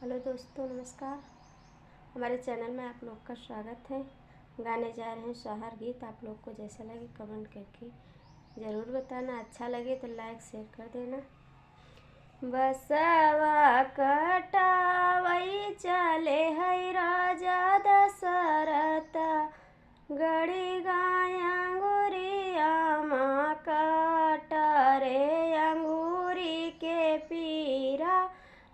Hello दोस्तों, नमस्कार। हमारे चैनल में आप लोग का स्वागत है। गाने जा रहे हैं सोहर गीत। आप लोग को जैसा लगे कमेंट करके ज़रूर बताना। अच्छा लगे तो लाइक शेयर कर देना। बसवा कटावई चले है राजा दशरथ, गड़ी गाय अंगुरिया माँ कटरे अंगूरी के पीरा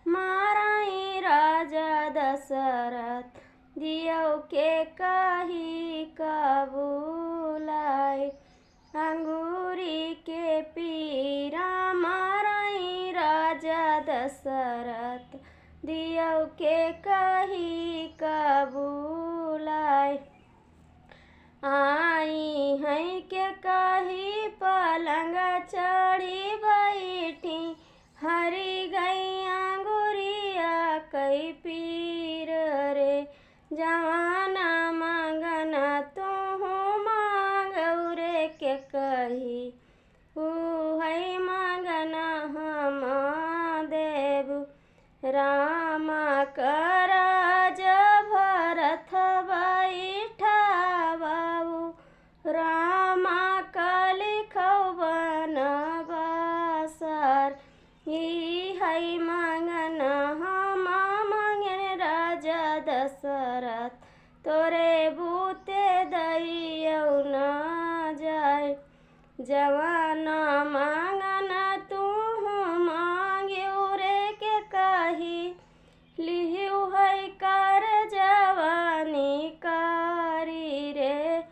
माराई राजा दशरथ, दियो के कही कबूलाई अंगूरी के पीरा माराई राजा दशरथ, दियो के कही कबूलाई। आई हैं के कही पलंग चढ़ी बैठी, हरी गैया गुरिया कई पीर रे, जवाना मांगना तुहू मांगऊ रे के कही, है मांगना हम देव। राम कराज भरत बैठा बाबू, रामा लिखौ बनवासर, ई है मांगना हम मांगे राजा दशरथ, तोरे बूते दैयौ न जाय, जवाना मांगना तू मांग्यू रे के कही, लिहू है कर जवानी कारी रे,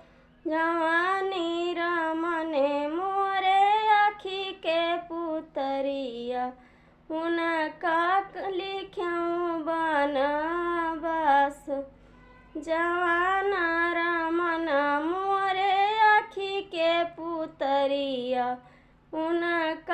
जवानी रमने मोरे आखी के पुतरिया, उनका लिख्यूं बनवास, जवाना रमना मोरे आखी के पुतरिया, उनका